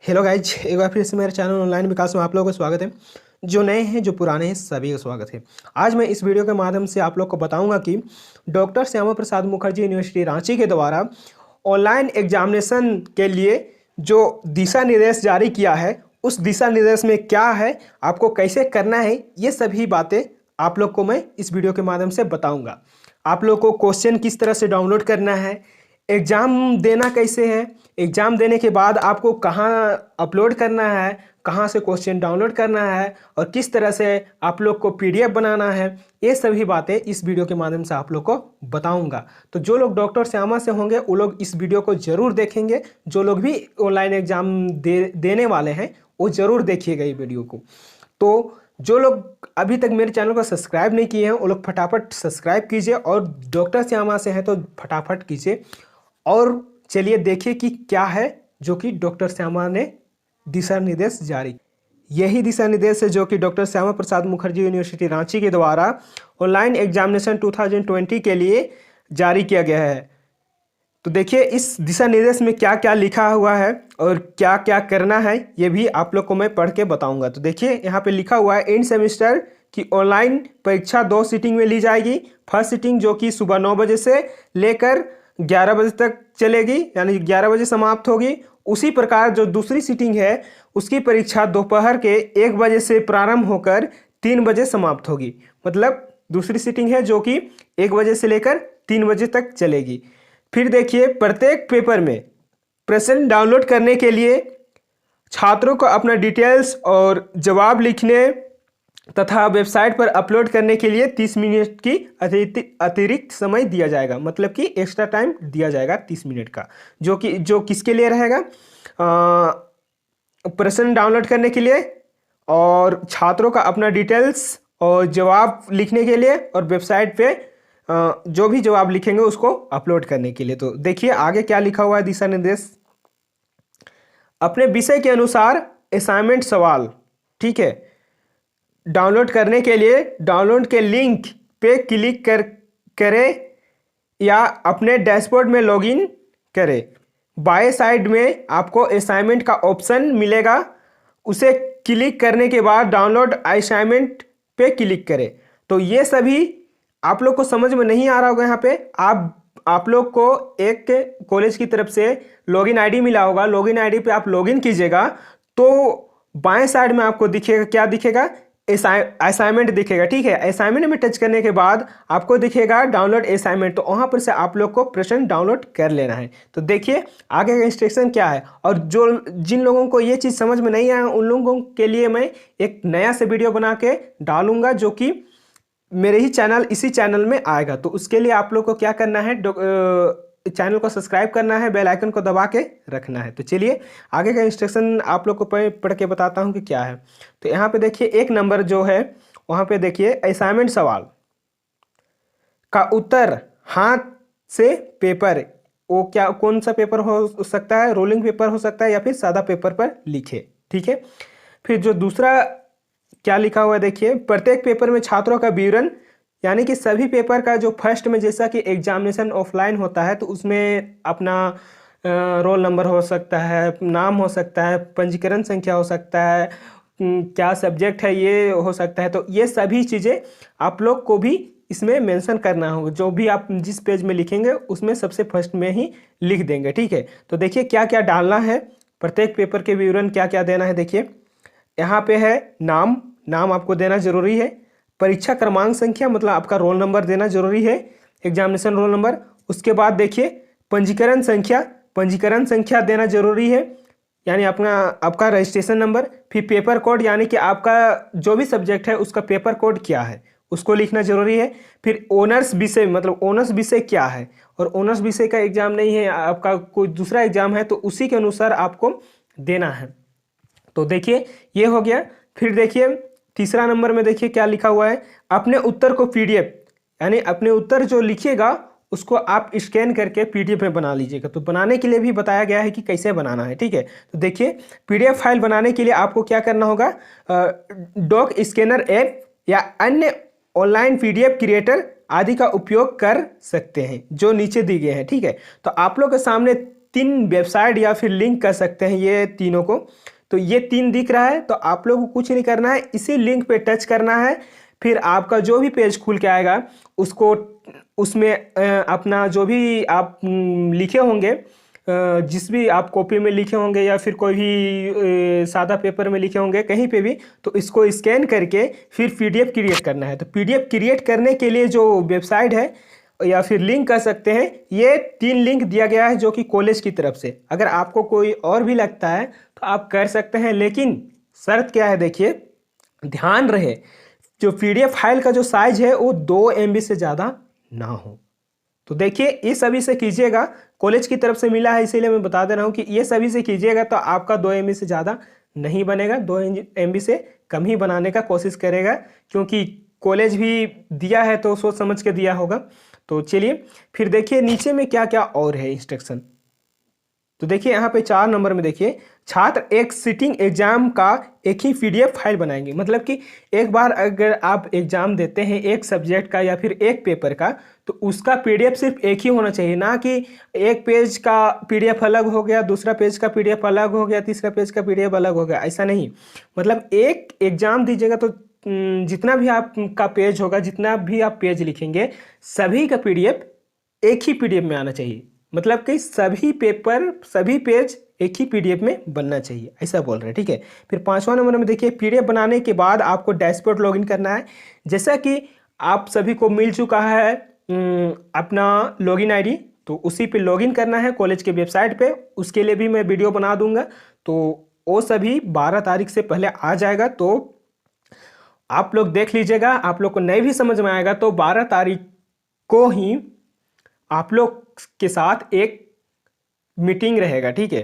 Hello guys, एक बार फिर से मेरे चैनल ऑनलाइन विकास में आप लोगों का स्वागत है। जो नए हैं, जो पुराने हैं, सभी का स्वागत है। आज मैं इस वीडियो के माध्यम से आप लोग को बताऊंगा कि डॉक्टर श्यामा प्रसाद मुखर्जी यूनिवर्सिटी रांची के द्वारा ऑनलाइन एग्जामिनेशन के लिए जो दिशा निर्देश जारी किया है, उस दिशा निर्देश में क्या है, आपको कैसे करना है, ये सभी बातें आप लोग को मैं इस वीडियो के माध्यम से बताऊँगा। आप लोग को क्वेश्चन किस तरह से डाउनलोड करना है, एग्ज़ाम देना कैसे है, एग्ज़ाम देने के बाद आपको कहाँ अपलोड करना है, कहाँ से क्वेश्चन डाउनलोड करना है और किस तरह से आप लोग को पीडीएफ बनाना है, ये सभी बातें इस वीडियो के माध्यम से आप लोग को बताऊंगा। तो जो लोग डॉक्टर श्यामा से होंगे वो लोग इस वीडियो को ज़रूर देखेंगे। जो लोग भी ऑनलाइन एग्ज़ाम देने वाले हैं वो ज़रूर देखिएगा ये वीडियो को। तो जो लोग अभी तक मेरे चैनल को सब्सक्राइब नहीं किए हैं वो लोग फटाफट सब्सक्राइब कीजिए और डॉक्टर श्यामा से हैं तो फटाफट कीजिए। और चलिए देखिए कि क्या है जो कि डॉक्टर श्यामा ने दिशा निर्देश जारी। यही दिशा निर्देश है जो कि डॉक्टर श्यामा प्रसाद मुखर्जी यूनिवर्सिटी रांची के द्वारा ऑनलाइन एग्जामिनेशन 2020 के लिए जारी किया गया है। तो देखिए इस दिशा निर्देश में क्या क्या लिखा हुआ है और क्या क्या करना है, ये भी आप लोग को मैं पढ़ के बताऊंगा। तो देखिए यहाँ पे लिखा हुआ है, एंड सेमेस्टर की ऑनलाइन परीक्षा 2 सीटिंग में ली जाएगी। फर्स्ट सीटिंग जो कि सुबह 9 बजे से लेकर 11 बजे तक चलेगी, यानी 11 बजे समाप्त होगी। उसी प्रकार जो दूसरी सीटिंग है उसकी परीक्षा दोपहर के 1 बजे से प्रारंभ होकर 3 बजे समाप्त होगी। मतलब दूसरी सीटिंग है जो कि 1 बजे से लेकर 3 बजे तक चलेगी। फिर देखिए प्रत्येक पेपर में प्रश्न डाउनलोड करने के लिए छात्रों को अपना डिटेल्स और जवाब लिखने तथा वेबसाइट पर अपलोड करने के लिए 30 मिनट की अतिरिक्त समय दिया जाएगा। मतलब कि एक्स्ट्रा टाइम दिया जाएगा 30 मिनट का, जो किसके लिए रहेगा, प्रश्न डाउनलोड करने के लिए और छात्रों का अपना डिटेल्स और जवाब लिखने के लिए और वेबसाइट पे जो भी जवाब लिखेंगे उसको अपलोड करने के लिए। तो देखिए आगे क्या लिखा हुआ है दिशा निर्देश। अपने विषय के अनुसार असाइनमेंट सवाल, ठीक है, डाउनलोड करने के लिए डाउनलोड के लिंक पे क्लिक करें या अपने डैशबोर्ड में लॉगिन करें। बाएं साइड में आपको असाइनमेंट का ऑप्शन मिलेगा, उसे क्लिक करने के बाद डाउनलोड असाइनमेंट पे क्लिक करें। तो ये सभी आप लोग को समझ में नहीं आ रहा होगा। यहाँ पे आप लोग को एक कॉलेज की तरफ से लॉगिन आईडी मिला होगा, लॉगिन आईडी पे आप लॉगिन कीजिएगा तो बाएं साइड में आपको दिखेगा, क्या दिखेगा, असाइनमेंट दिखेगा। ठीक है, असाइनमेंट में टच करने के बाद आपको दिखेगा डाउनलोड असाइनमेंट, तो वहां पर से आप लोग को प्रश्न डाउनलोड कर लेना है। तो देखिए आगे का इंस्ट्रक्शन क्या है। और जिन लोगों को ये चीज़ समझ में नहीं आया उन लोगों के लिए मैं एक नया से वीडियो बना के डालूंगा जो कि मेरे ही चैनल, इसी चैनल में आएगा। तो उसके लिए आप लोग को क्या करना है, चैनल को सब्सक्राइब करना है, बेल आइकन को दबा के रखना है। तो चलिए आगे का इंस्ट्रक्शन आप लोग को पढ़ के बताता हूँ कि क्या है। तो यहाँ पे देखिए 1 नंबर जो है वहाँ पे देखिए असाइनमेंट सवाल का उत्तर हाथ से पेपर, वो क्या कौन सा पेपर हो सकता है, रोलिंग पेपर हो सकता है या फिर सादा पेपर पर लिखे। ठीक है, फिर जो दूसरा क्या लिखा हुआ है देखिए, प्रत्येक पेपर में छात्रों का विवरण, यानी कि सभी पेपर का जो फर्स्ट में जैसा कि एग्जामिनेशन ऑफलाइन होता है तो उसमें अपना रोल नंबर हो सकता है, नाम हो सकता है, पंजीकरण संख्या हो सकता है, क्या सब्जेक्ट है ये हो सकता है। तो ये सभी चीज़ें आप लोग को भी इसमें मेंशन करना होगा। जो भी आप जिस पेज में लिखेंगे उसमें सबसे फर्स्ट में ही लिख देंगे। ठीक है, तो देखिए क्या क्या डालना है, प्रत्येक पेपर के विवरण क्या क्या देना है। देखिए यहाँ पे है नाम आपको देना जरूरी है, परीक्षा क्रमांक संख्या मतलब आपका रोल नंबर देना जरूरी है, एग्जामिनेशन रोल नंबर। उसके बाद देखिए पंजीकरण संख्या देना जरूरी है, यानी आपका रजिस्ट्रेशन नंबर। फिर पेपर कोड, यानी कि आपका जो भी सब्जेक्ट है उसका पेपर कोड क्या है उसको लिखना जरूरी है। फिर ऑनर्स विषय, मतलब ऑनर्स विषय क्या है, और ऑनर्स विषय का एग्जाम नहीं है, आपका कोई दूसरा एग्जाम है तो उसी के अनुसार आपको देना है। तो देखिए ये हो गया। फिर देखिए तीसरा नंबर में देखिए क्या लिखा हुआ है, अपने उत्तर को पीडीएफ, यानी अपने उत्तर जो लिखिएगा उसको आप स्कैन करके पीडीएफ में बना लीजिएगा। तो बनाने के लिए भी बताया गया है कि कैसे बनाना है। ठीक है, तो देखिए पीडीएफ फाइल बनाने के लिए आपको क्या करना होगा, डॉक स्कैनर ऐप या अन्य ऑनलाइन पीडीएफ क्रिएटर आदि का उपयोग कर सकते हैं जो नीचे दी गए हैं। ठीक है, तो आप लोग के सामने तीन वेबसाइट या फिर लिंक कर सकते हैं ये तीनों को। तो ये तीन दिख रहा है, तो आप लोगों को कुछ नहीं करना है, इसी लिंक पे टच करना है। फिर आपका जो भी पेज खुल के आएगा उसको उसमें अपना जो भी आप लिखे होंगे, जिस भी आप कॉपी में लिखे होंगे या फिर कोई भी सादा पेपर में लिखे होंगे कहीं पे भी, तो इसको स्कैन करके फिर पीडीएफ क्रिएट करना है। तो पीडीएफ क्रिएट करने के लिए जो वेबसाइट है या फिर लिंक कर सकते हैं, ये तीन लिंक दिया गया है जो कि कॉलेज की तरफ से। अगर आपको कोई और भी लगता है तो आप कर सकते हैं, लेकिन शर्त क्या है देखिए, ध्यान रहे जो पीडीएफ फाइल का जो साइज है वो 2 MB से ज़्यादा ना हो। तो देखिए ये सभी से कीजिएगा, कॉलेज की तरफ से मिला है इसीलिए मैं बता दे रहा हूँ कि ये सभी से कीजिएगा तो आपका 2 MB से ज़्यादा नहीं बनेगा, 2 MB से कम ही बनाने का कोशिश करेगा, क्योंकि कॉलेज भी दिया है तो सोच समझ के दिया होगा। तो चलिए फिर देखिए नीचे में क्या क्या और है इंस्ट्रक्शन। तो देखिए यहाँ पे 4 नंबर में देखिए, छात्र एक सिटिंग एग्जाम का एक ही पीडीएफ फाइल बनाएंगे। मतलब कि एक बार अगर आप एग्जाम देते हैं एक सब्जेक्ट का या फिर एक पेपर का, तो उसका पीडीएफ सिर्फ एक ही होना चाहिए, ना कि एक पेज का पीडीएफ अलग हो गया, दूसरा पेज का पीडीएफ अलग हो गया, तीसरा पेज का पीडीएफ अलग हो गया, ऐसा नहीं। मतलब एक एग्जाम दीजिएगा तो जितना भी आपका पेज होगा, जितना भी आप पेज लिखेंगे, सभी का पीडीएफ एक ही पीडीएफ में आना चाहिए। मतलब कि सभी पेपर सभी पेज एक ही पीडीएफ में बनना चाहिए, ऐसा बोल रहे हैं, ठीक है। फिर 5वां नंबर में देखिए, पीडीएफ बनाने के बाद आपको डैशबोर्ड लॉगिन करना है। जैसा कि आप सभी को मिल चुका है अपना लॉगिन आईडी, तो उसी पे लॉगिन करना है कॉलेज के वेबसाइट पे। उसके लिए भी मैं वीडियो बना दूंगा, तो वो सभी 12 तारीख से पहले आ जाएगा, तो आप लोग देख लीजिएगा। आप लोग को नहीं भी समझ में आएगा तो 12 तारीख को ही आप लोग के साथ एक मीटिंग रहेगा, ठीक है।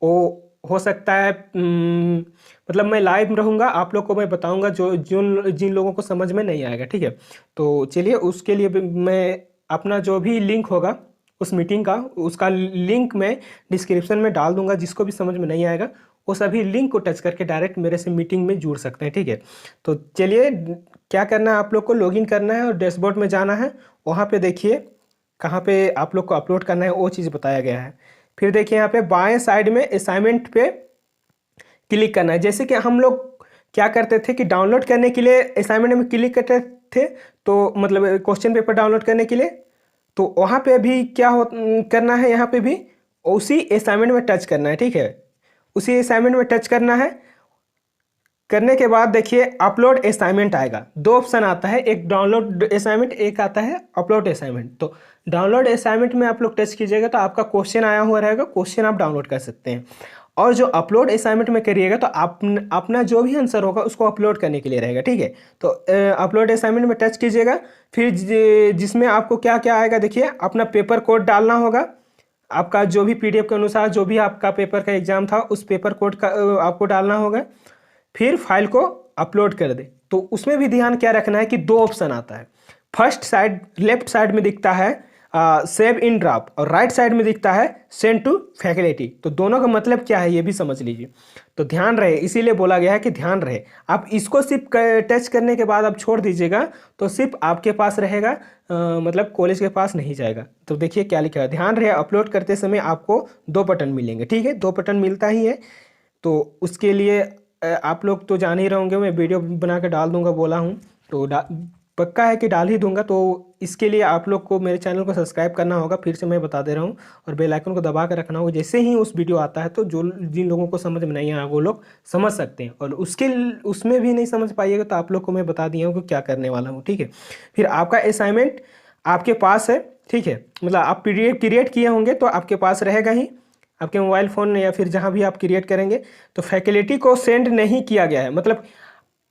वो हो सकता है मतलब मैं लाइव रहूँगा, आप लोग को मैं बताऊँगा जो जिन लोगों को समझ में नहीं आएगा, ठीक है। तो चलिए उसके लिए मैं अपना जो भी लिंक होगा उस मीटिंग का, उसका लिंक मैं डिस्क्रिप्शन में डाल दूंगा। जिसको भी समझ में नहीं आएगा वो सभी लिंक को टच करके डायरेक्ट मेरे से मीटिंग में जुड़ सकते हैं, ठीक है। तो चलिए क्या करना है, आप लोग को लॉगिन करना है और डैशबोर्ड में जाना है। वहाँ पे देखिए कहाँ पे आप लोग को अपलोड करना है वो चीज़ बताया गया है। फिर देखिए यहाँ पे बाएं साइड में असाइनमेंट पे क्लिक करना है। जैसे कि हम लोग क्या करते थे कि डाउनलोड करने के लिए असाइनमेंट में क्लिक करते थे, तो मतलब क्वेश्चन पेपर डाउनलोड करने के लिए, तो वहाँ पे भी क्या करना है, यहाँ पे भी उसी असाइनमेंट में टच करना है, ठीक है। उसी असाइनमेंट में टच करना है। करने के बाद देखिए अपलोड असाइनमेंट आएगा। 2 ऑप्शन आता है, एक डाउनलोड असाइनमेंट, एक आता है अपलोड असाइनमेंट। तो डाउनलोड असाइनमेंट में आप लोग टच कीजिएगा तो आपका क्वेश्चन आया हुआ रहेगा, क्वेश्चन आप डाउनलोड कर सकते हैं। और जो अपलोड असाइनमेंट में करिएगा तो आप अपना जो भी आंसर होगा उसको अपलोड करने के लिए रहेगा, ठीक है। तो अपलोड असाइनमेंट में टच कीजिएगा। फिर जिसमें आपको क्या क्या आएगा देखिए, अपना पेपर कोड डालना होगा। आपका जो भी पीडीएफ के अनुसार जो भी आपका पेपर का एग्जाम था उस पेपर कोड का आपको डालना होगा। फिर फाइल को अपलोड कर दे। तो उसमें भी ध्यान क्या रखना है कि 2 ऑप्शन आता है। फर्स्ट साइड लेफ्ट साइड में दिखता है सेव इन ड्राफ्ट, और राइट साइड में दिखता है सेंड टू फैकल्टी। तो दोनों का मतलब क्या है ये भी समझ लीजिए। तो ध्यान रहे, इसीलिए बोला गया है कि ध्यान रहे। आप इसको सिर्फ टच करने के बाद आप छोड़ दीजिएगा तो सिर्फ आपके पास रहेगा, मतलब कॉलेज के पास नहीं जाएगा। तो देखिए क्या लिखा है, ध्यान रहे अपलोड करते समय आपको 2 बटन मिलेंगे, ठीक है। 2 बटन मिलता ही है। तो उसके लिए आप लोग तो जान ही रहोगे, मैं वीडियो बना के डाल दूंगा बोला हूँ, तो पक्का है कि डाल ही दूंगा। तो इसके लिए आप लोग को मेरे चैनल को सब्सक्राइब करना होगा, फिर से मैं बता दे रहा हूँ, और बेल आइकन को दबा कर रखना होगा। जैसे ही उस वीडियो आता है तो जो जिन लोगों को समझ में नहीं आया वो लोग समझ सकते हैं, और उसमें भी नहीं समझ पाइएगा तो आप लोग को मैं बता दिया हूँ कि क्या करने वाला हूँ, ठीक है। फिर आपका असाइनमेंट आपके पास है, ठीक है। मतलब आप पीडीएफ क्रिएट किए होंगे तो आपके पास रहेगा ही, आपके मोबाइल फ़ोन या फिर जहाँ भी आप क्रिएट करेंगे। तो फैकल्टी को सेंड नहीं किया गया है, मतलब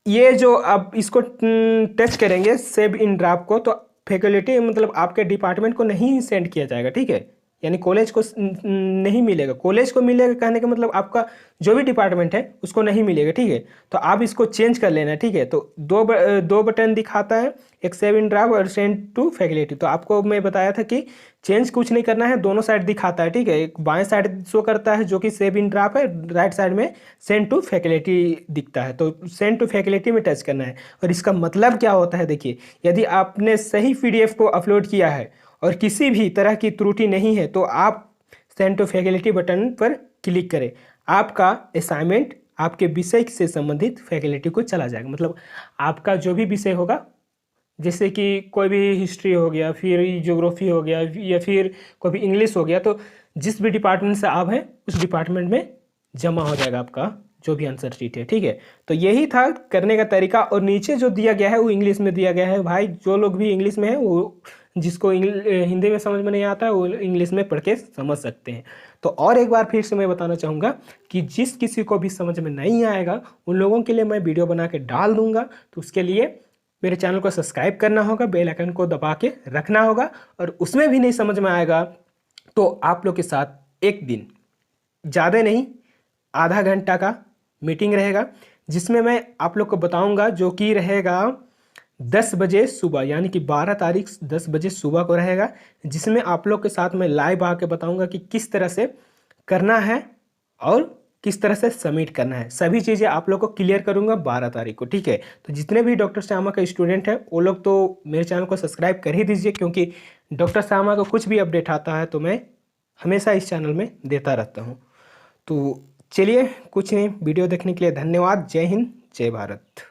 ये जो आप इसको टच करेंगे सेव इन ड्राफ्ट को, तो फैकल्टी मतलब आपके डिपार्टमेंट को नहीं सेंड किया जाएगा, ठीक है। यानी कॉलेज को नहीं मिलेगा। कॉलेज को मिलेगा कहने का मतलब आपका जो भी डिपार्टमेंट है उसको नहीं मिलेगा, ठीक है। तो आप इसको चेंज कर लेना, ठीक है। तो दो बटन दिखाता है, एक सेव इन ड्राफ्ट और सेंड टू फैकल्टी। तो आपको मैं बताया था कि चेंज कुछ नहीं करना है, दोनों साइड दिखाता है, ठीक है। एक बाएं साइड शो करता है जो कि सेव इन ड्राफ्ट है, राइट साइड में सेंड टू फैकल्टी दिखता है। तो सेंड टू फैकल्टी में टच करना है। और इसका मतलब क्या होता है देखिए, यदि आपने सही पीडीएफ को अपलोड किया है और किसी भी तरह की त्रुटि नहीं है तो आप सेंड टू फैकल्टी बटन पर क्लिक करें, आपका असाइनमेंट आपके विषय से संबंधित फैकल्टी को चला जाएगा। मतलब आपका जो भी विषय होगा, जैसे कि कोई भी हिस्ट्री हो गया, फिर ज्योग्राफी हो गया, या फिर कोई भी इंग्लिश हो गया, तो जिस भी डिपार्टमेंट से आप हैं उस डिपार्टमेंट में जमा हो जाएगा आपका जो भी आंसर शीट है। ठीक है, तो यही था करने का तरीका। और नीचे जो दिया गया है वो इंग्लिश में दिया गया है भाई, जो लोग भी इंग्लिश में है वो, जिसको हिंदी में समझ में नहीं आता है वो इंग्लिश में पढ़ के समझ सकते हैं। तो और एक बार फिर से मैं बताना चाहूँगा कि जिस किसी को भी समझ में नहीं आएगा उन लोगों के लिए मैं वीडियो बना के डाल दूँगा। तो उसके लिए मेरे चैनल को सब्सक्राइब करना होगा, बेल आइकन को दबा के रखना होगा। और उसमें भी नहीं समझ में आएगा तो आप लोग के साथ एक दिन, ज़्यादा नहीं, आधा घंटा का मीटिंग रहेगा, जिसमें मैं आप लोग को बताऊंगा, जो कि रहेगा 10 बजे सुबह, यानी कि 12 तारीख 10 बजे सुबह को रहेगा, जिसमें आप लोग के साथ मैं लाइव आके बताऊंगा कि किस तरह से करना है और किस तरह से सबमिट करना है। सभी चीज़ें आप लोग को क्लियर करूंगा 12 तारीख को। ठीक है, तो जितने भी डॉक्टर श्यामा का स्टूडेंट है वो लोग तो मेरे चैनल को सब्सक्राइब कर ही दीजिए, क्योंकि डॉक्टर श्यामा को कुछ भी अपडेट आता है तो मैं हमेशा इस चैनल में देता रहता हूँ। तो चलिए, कुछ नहीं, वीडियो देखने के लिए धन्यवाद। जय हिंद, जय भारत।